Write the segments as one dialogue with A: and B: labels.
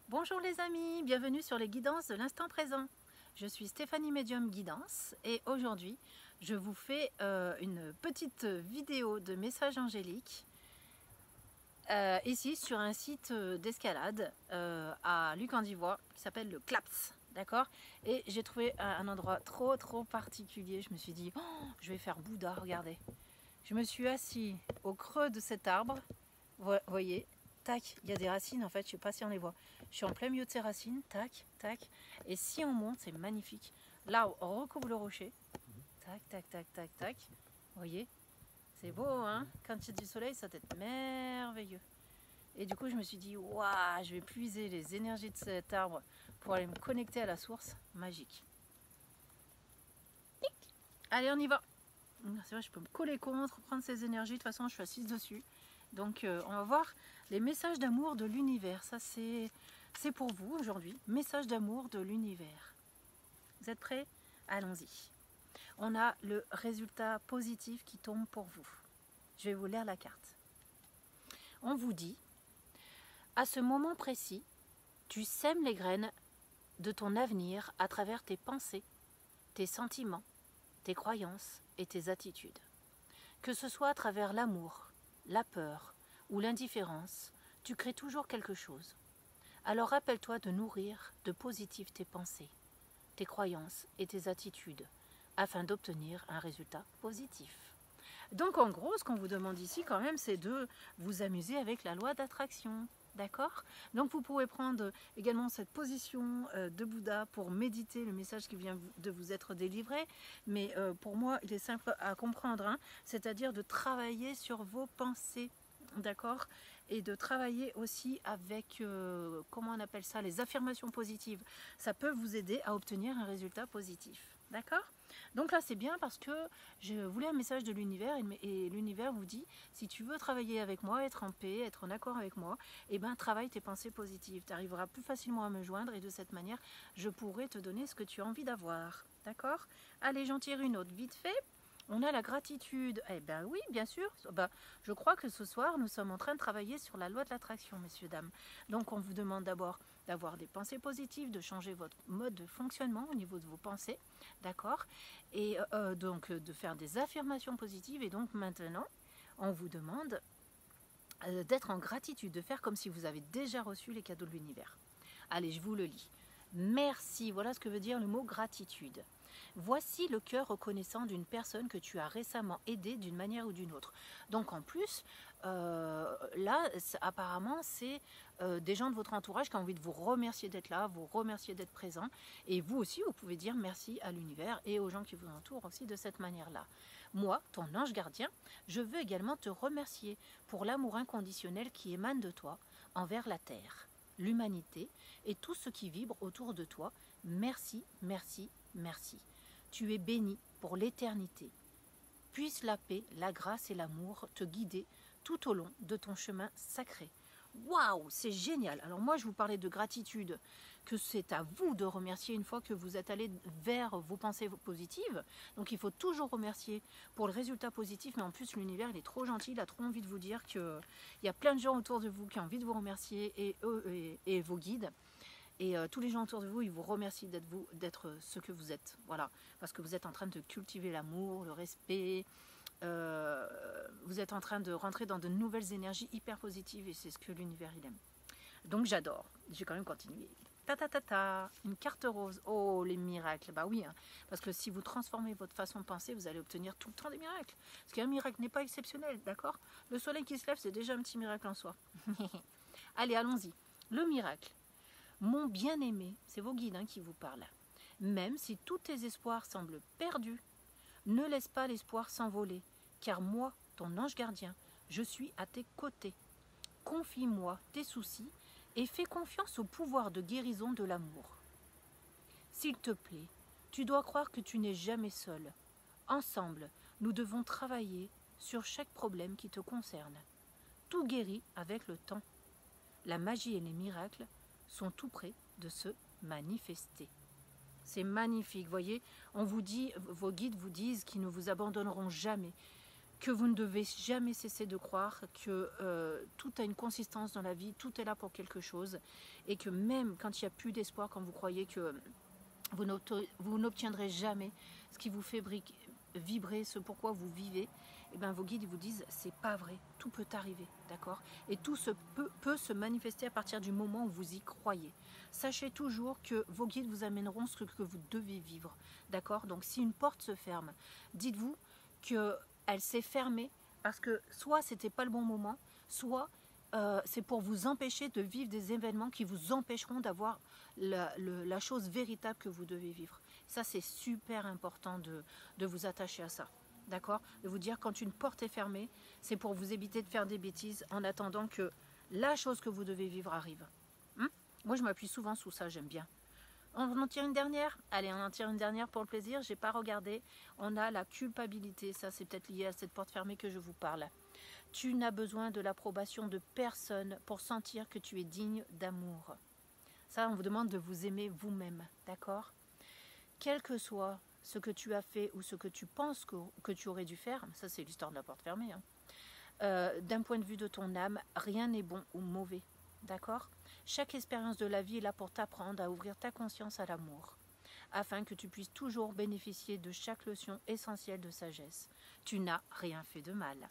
A: Bonjour les amis, bienvenue sur les guidances de l'instant présent. Je suis Stéphanie Medium Guidance et aujourd'hui je vous fais une petite vidéo de message angélique ici sur un site d'escalade à Luc-en-Divois qui s'appelle le Claps, d'accord. Et j'ai trouvé un endroit trop particulier. Je me suis dit, oh, je vais faire Bouddha, regardez. Je me suis assis au creux de cet arbre, vous voyez. Tac, il y a des racines en fait, je sais pas si on les voit. Je suis en plein milieu de ces racines, tac, tac. Et si on monte, c'est magnifique. Là, on recouvre le rocher. Tac, tac, tac, tac, tac. Vous voyez, c'est beau, hein. Quand il y a du soleil, ça doit être merveilleux. Et du coup, je me suis dit, waouh, je vais puiser les énergies de cet arbre pour aller me connecter à la source. Magique. Tic. Allez, on y va. C'est vrai, je peux me coller contre, prendre ces énergies. De toute façon, je suis assise dessus. Donc on va voir les messages d'amour de l'univers. Ça c'est pour vous aujourd'hui. Message d'amour de l'univers. Vous êtes prêts? Allons-y. On a le résultat positif qui tombe pour vous. Je vais vous lire la carte. On vous dit, à ce moment précis, tu sèmes les graines de ton avenir à travers tes pensées, tes sentiments, tes croyances et tes attitudes. Que ce soit à travers l'amour, la peur ou l'indifférence, tu crées toujours quelque chose. Alors rappelle-toi de nourrir de positif tes pensées, tes croyances et tes attitudes, afin d'obtenir un résultat positif. Donc en gros, ce qu'on vous demande ici quand même, c'est de vous amuser avec la loi d'attraction. D'accord? Donc vous pouvez prendre également cette position de Bouddha pour méditer le message qui vient de vous être délivré. Mais pour moi, il est simple à comprendre, hein, c'est-à-dire de travailler sur vos pensées. D'accord? Et de travailler aussi avec, comment on appelle ça, les affirmations positives. Ça peut vous aider à obtenir un résultat positif. D'accord? Donc là, c'est bien parce que je voulais un message de l'univers et l'univers vous dit, si tu veux travailler avec moi, être en paix, être en accord avec moi, eh ben, travaille tes pensées positives. Tu arriveras plus facilement à me joindre et de cette manière, je pourrai te donner ce que tu as envie d'avoir. D'accord? Allez, j'en tire une autre vite fait. On a la gratitude. Eh bien oui, bien sûr. Ben, je crois que ce soir, nous sommes en train de travailler sur la loi de l'attraction, messieurs, dames. Donc, on vous demande d'abord d'avoir des pensées positives, de changer votre mode de fonctionnement au niveau de vos pensées. D'accord? Et donc, de faire des affirmations positives. Et donc, maintenant, on vous demande d'être en gratitude, de faire comme si vous avez déjà reçu les cadeaux de l'univers. Allez, je vous le lis. Merci, voilà ce que veut dire le mot gratitude. Voici le cœur reconnaissant d'une personne que tu as récemment aidée d'une manière ou d'une autre. Donc en plus, là, apparemment, c'est des gens de votre entourage qui ont envie de vous remercier d'être là, vous remercier d'être présent. Et vous aussi, vous pouvez dire merci à l'univers et aux gens qui vous entourent aussi de cette manière-là. Moi, ton ange gardien, je veux également te remercier pour l'amour inconditionnel qui émane de toi envers la terre, l'humanité et tout ce qui vibre autour de toi. Merci, merci, merci. Tu es béni pour l'éternité. Puisse la paix, la grâce et l'amour te guider tout au long de ton chemin sacré. Waouh, c'est génial. Alors moi, je vous parlais de gratitude, que c'est à vous de remercier une fois que vous êtes allé vers vos pensées positives. Donc il faut toujours remercier pour le résultat positif, mais en plus l'univers, il est trop gentil, il a trop envie de vous dire qu'il y a plein de gens autour de vous qui ont envie de vous remercier, et eux et vos guides. Et tous les gens autour de vous, ils vous remercient d'être ce que vous êtes. Voilà, parce que vous êtes en train de cultiver l'amour, le respect. Vous êtes en train de rentrer dans de nouvelles énergies hyper positives et c'est ce que l'univers il aime. Donc j'adore. Je vais quand même continuer. Ta ta ta ta, une carte rose. Oh, les miracles. Bah oui, hein, parce que si vous transformez votre façon de penser, vous allez obtenir tout le temps des miracles. Parce qu'un miracle n'est pas exceptionnel, d'accord? Le soleil qui se lève, c'est déjà un petit miracle en soi. Allez, allons-y. Le miracle. Mon bien-aimé, c'est vos guides qui vous parlent. Même si tous tes espoirs semblent perdus, ne laisse pas l'espoir s'envoler, car moi, ton ange gardien, je suis à tes côtés. Confie-moi tes soucis et fais confiance au pouvoir de guérison de l'amour. S'il te plaît, tu dois croire que tu n'es jamais seul. Ensemble, nous devons travailler sur chaque problème qui te concerne. Tout guérit avec le temps. La magie et les miracles sont tout près de se manifester. C'est magnifique, voyez, on vous dit, vos guides vous disent qu'ils ne vous abandonneront jamais. que vous ne devez jamais cesser de croire que tout a une consistance dans la vie, tout est là pour quelque chose, et que même quand il n'y a plus d'espoir, quand vous croyez que vous n'obtiendrez jamais ce qui vous fait vibrer, ce pourquoi vous vivez, et bien vos guides vous disent c'est pas vrai, tout peut arriver, d'accord? Et tout peut se manifester à partir du moment où vous y croyez. Sachez toujours que vos guides vous amèneront ce que vous devez vivre, d'accord? Donc si une porte se ferme, dites-vous qu'elle s'est fermée parce que soit c'était pas le bon moment, soit c'est pour vous empêcher de vivre des événements qui vous empêcheront d'avoir la chose véritable que vous devez vivre. Ça, c'est super important de vous attacher à ça. D'accord? De vous dire quand une porte est fermée, c'est pour vous éviter de faire des bêtises en attendant que la chose que vous devez vivre arrive. Moi, je m'appuie souvent sous ça, j'aime bien. On en tire une dernière? Allez, on en tire une dernière pour le plaisir. J'ai pas regardé. On a la culpabilité. Ça, c'est peut-être lié à cette porte fermée que je vous parle. Tu n'as besoin de l'approbation de personne pour sentir que tu es digne d'amour. Ça, on vous demande de vous aimer vous-même, d'accord? Quel que soit ce que tu as fait ou ce que tu penses que tu aurais dû faire, ça c'est l'histoire de la porte fermée, d'un point de vue de ton âme, rien n'est bon ou mauvais, d'accord? Chaque expérience de la vie est là pour t'apprendre à ouvrir ta conscience à l'amour, afin que tu puisses toujours bénéficier de chaque leçon essentielle de sagesse. Tu n'as rien fait de mal.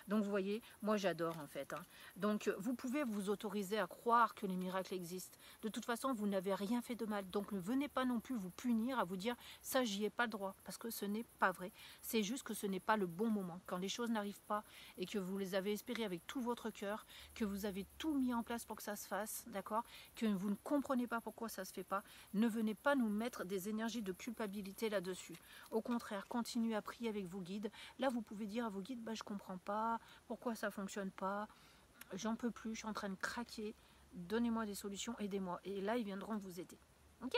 A: Donc vous voyez, moi j'adore en fait. Donc vous pouvez vous autoriser à croire que les miracles existent. De toute façon, vous n'avez rien fait de mal. Donc ne venez pas non plus vous punir à vous dire ça j'y ai pas le droit. Parce que ce n'est pas vrai. C'est juste que ce n'est pas le bon moment. Quand les choses n'arrivent pas et que vous les avez espérées avec tout votre cœur, que vous avez tout mis en place pour que ça se fasse, d'accord? Que vous ne comprenez pas pourquoi ça se fait pas, ne venez pas nous mettre des énergies de culpabilité là-dessus. Au contraire, continuez à prier avec vos guides. Là, vous pouvez dire à vos guides, je comprends pas, pourquoi ça fonctionne pas, j'en peux plus, je suis en train de craquer, donnez-moi des solutions, aidez-moi. Et là, ils viendront vous aider. Ok?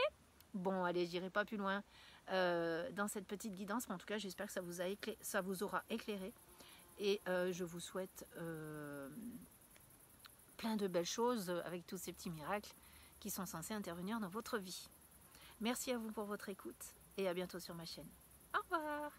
A: Bon, allez, j'irai pas plus loin dans cette petite guidance, mais en tout cas, j'espère que ça vous aura éclairé. Et je vous souhaite plein de belles choses avec tous ces petits miracles qui sont censés intervenir dans votre vie. Merci à vous pour votre écoute et à bientôt sur ma chaîne. Au revoir!